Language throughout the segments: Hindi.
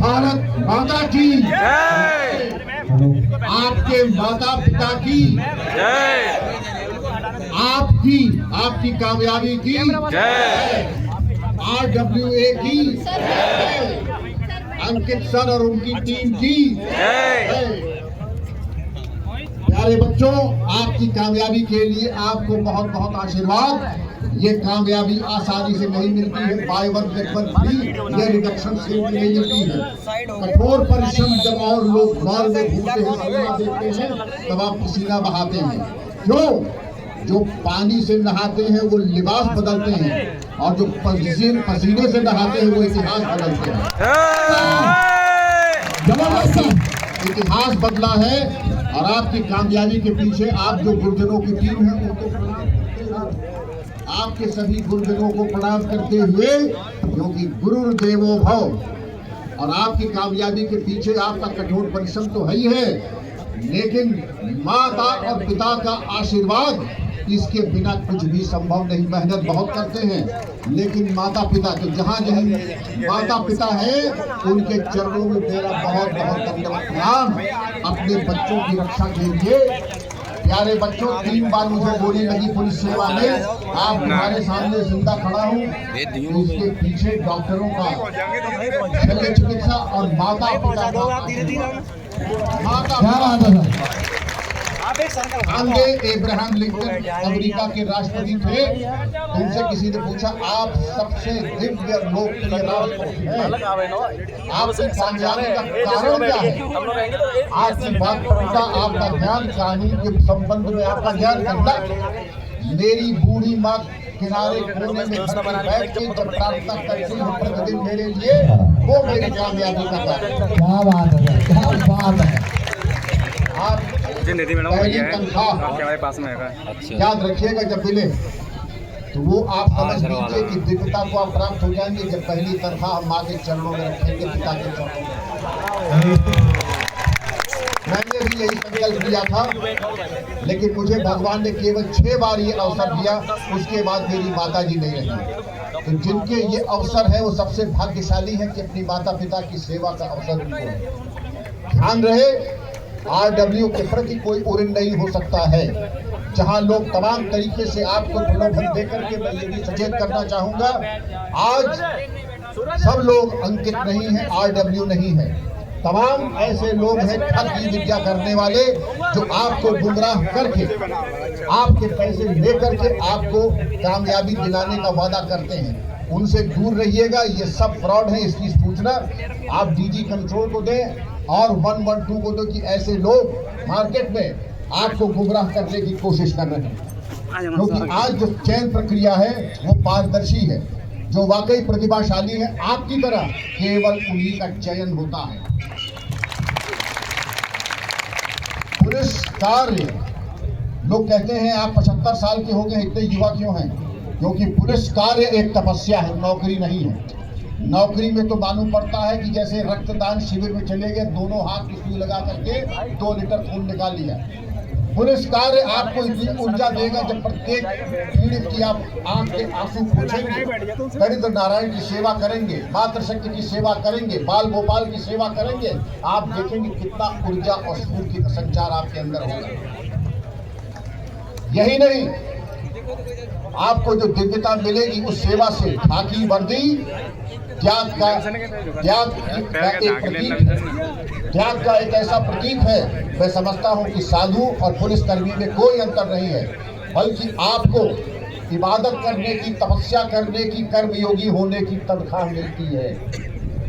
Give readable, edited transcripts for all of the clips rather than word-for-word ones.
भारत माता की जय। आपके माता पिता की जय। आपकी कामयाबी की जय। RWA की अंकित सर और उनकी टीम की जय। प्यारे बच्चों, आपकी कामयाबी के लिए आपको बहुत बहुत आशीर्वाद। ये कामयाबी आसानी से नहीं मिलती है, by one get one free, ये रिडक्शन से भी नहीं मिलती है। कठोर परिश्रम जब और लोग मॉल में घूमते हैं, सिनेमा देखते हैं, तब आप पसीना बहाते हैं। जो पानी से नहाते हैं वो लिबास बदलते हैं, और जो पसीने से नहाते हैं वो इतिहास बदलते हैं। जबरदस्त इतिहास बदला है, और आपकी कामयाबी के पीछे आप जो गुरुजनों की टीम है उनको प्रणाम करते हैं। आपके सभी गुरुजनों को प्रणाम करते हुए, क्योंकि गुरु देवो भव, और आपकी कामयाबी के पीछे आपका कठोर परिश्रम तो है ही है, लेकिन माता और पिता का आशीर्वाद, इसके बिना कुछ भी संभव नहीं। मेहनत बहुत करते हैं, लेकिन माता पिता तो जहाँ माता पिता है उनके चरणों में मेरा बहुत बहुत धन्यवाद प्रणाम। अपने बच्चों की रक्षा के लिए प्यारे बच्चों, 3 बार मुझे गोली लगी पुलिस सेवा में, आप हमारे सामने जिंदा खड़ा हूँ। इसके पीछे डॉक्टरों का, शल्य चिकित्सा और माता पिता आंगे एब्राहम लिंकन अमेरिका के राष्ट्रपति थे। उनसे किसी ने पूछा, आप सबसे दिव्य लोकप्रिय राष्ट्रपति हैं, आपकी कामयाबी का कारण क्या है? आपकी बात करता, आपका ध्यान कानून के संबंध में आपका ध्यान करता। मेरी बूढ़ी माँ किनारे कोने में बैठ के जब प्रार्थना करती है प्रतिदिन मेरे लिए, वो मेरी कामयाबी का कारण। क्या बात है, क्या बात है। आप आपके पास में है। याद रखिएगा, जब मिले तो वो आप समझ लीजिए कि दिव्यता को आप प्राप्त हो जाएंगे जब पहली तनख्वाह हम माँ के चरणों में रखेंगे, पिता के चरणों में। मैंने भी यही संकल्प किया था, लेकिन मुझे भगवान ने केवल 6 बार ये अवसर दिया, उसके बाद मेरी माता जी नहीं रही। तो जिनके ये अवसर है वो सबसे भाग्यशाली है कि अपनी माता पिता की सेवा का अवसर उनको है। ध्यान रहे, RW के प्रति कोई उड़न नहीं हो सकता है। जहां लोग तमाम तरीके से आपको प्रलोभन देकर के, मैं ये भी सचेत करना चाहूंगा, आज सब लोग अंकित नहीं है, RW नहीं है। तमाम ऐसे लोग हैं ठग की विद्या करने वाले, जो आपको गुमराह करके, आपके पैसे लेकर के आपको कामयाबी दिलाने का वादा करते हैं। उनसे दूर रहिएगा, ये सब फ्रॉड है। इसकी सूचना आप DG कंट्रोल को दें और 112 को दो कि ऐसे लोग मार्केट में आपको गुमराह करने की कोशिश कर रहे हैं। क्योंकि आज जो चयन प्रक्रिया है वो पारदर्शी है। जो वाकई प्रतिभाशाली है आपकी तरह, केवल उन्हीं का चयन होता है। पुलिस कार्य, लोग कहते हैं आप 75 साल के हो गए, इतने युवा क्यों हैं? क्योंकि पुलिस कार्य एक तपस्या है, नौकरी नहीं है। नौकरी में तो मालूम पड़ता है कि जैसे रक्तदान शिविर में चले गए, दोनों हाथ की सुई लगा करके 2 लीटर खून निकाल लिया। पुलिस कार्य आपको इतनी ऊर्जा देगा, जब प्रत्येक पीड़ित की आप आंख के आंसू पोंछेंगे, दरिद्र नारायण की सेवा करेंगे, मातृशक्ति की सेवा करेंगे, बाल गोपाल की सेवा करेंगे, आप देखेंगे कितना ऊर्जा और स्फूर्ति का संचार आपके अंदर होगा। यही नहीं, आपको जो दिव्यता मिलेगी उस सेवा से, खाकी वर्दी त्याग का एक ऐसा प्रतीक है। मैं समझता हूं कि साधु और पुलिस कर्मी में कोई अंतर नहीं है, बल्कि आपको इबादत करने की, तपस्या करने की, कर्मयोगी होने की तनख्वाह मिलती है।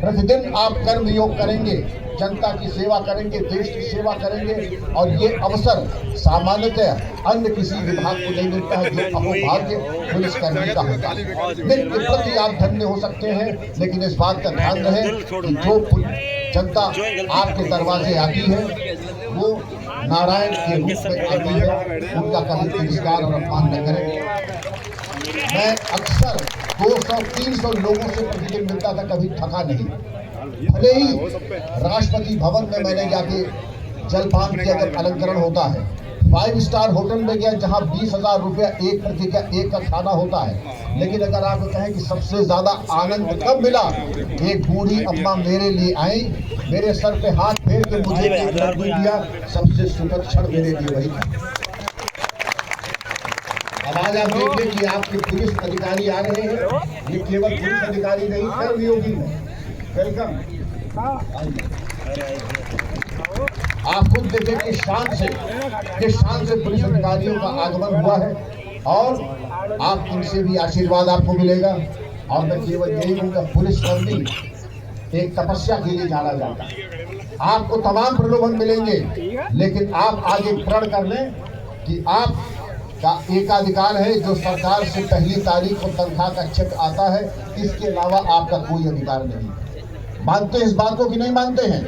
प्रतिदिन आप कर्मयोग करेंगे, जनता की सेवा करेंगे, देश की सेवा करेंगे, और ये अवसर सामान्यतः अन्य किसी विभाग को नहीं मिलता है, जो अहोभाग्य पुलिस कर्मी का होता है। जिनके प्रति आप धन्य हो सकते हैं, लेकिन इस बात का ध्यान रहे कि जो जनता आपके दरवाजे आती है वो नारायण के रूप में आती है, उनका कभी तिरस्कार और अपमान न करें। मैं अक्सर 200-300 लोगों से प्रतिदिन मिलता था, कभी थका नहीं। भले ही राष्ट्रपति भवन में मैंने जाके जलपान किया जब अलंकरण होता है, 5 स्टार होटल में गया जहां 20,000 रुपया एक व्यक्ति का एक का खाना होता है, लेकिन अगर आप कहें कि सबसे ज्यादा आनंद कब मिला, एक बूढ़ी अम्मा मेरे लिए आई, मेरे सर पे हाथ फेर के मुझे एक लड्डू दिया, सबसे सुखद क्षण मेरे लिए वही था। अब आज आप देखिए कि आपके पुलिस अधिकारी आ रहे हैं, ये केवल पुलिस अधिकारी नहीं, कर्मयोगी है। वेलकम। आप खुद देखें कि शान से पुलिस अधिकारियों का आगमन हुआ है और आप इनसे भी आशीर्वाद आपको मिलेगा। और मैं केवल यही कहूँगा, पुलिसकर्मी एक तपस्या के लिए जाना जाता है। आपको तमाम प्रलोभन मिलेंगे, लेकिन आप आगे प्रण कर लें कि आप का एकाधिकार है जो सरकार से पहली तारीख को तनख्वाह का चेक आता है, इसके अलावा आपका कोई अधिकार नहीं। मानते हैं इस बात को कि नहीं मानते हैं?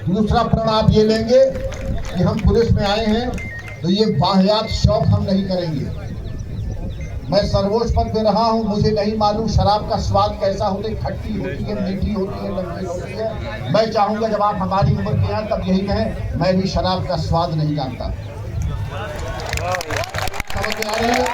दूसरा प्रण आप ये लेंगे कि हम पुलिस में आए हैं तो ये वाहियात शौक हम नहीं करेंगे। मैं सर्वोच्च पद पे रहा हूँ, मुझे नहीं मालूम शराब का स्वाद कैसा होता है, खट्टी होती है, मीठी होती है, नमकीन होती है। मैं चाहूंगा जब आप हमारी उम्र के आए तब यही कहें, मैं भी शराब का स्वाद नहीं जानता। समझ में आ रही है?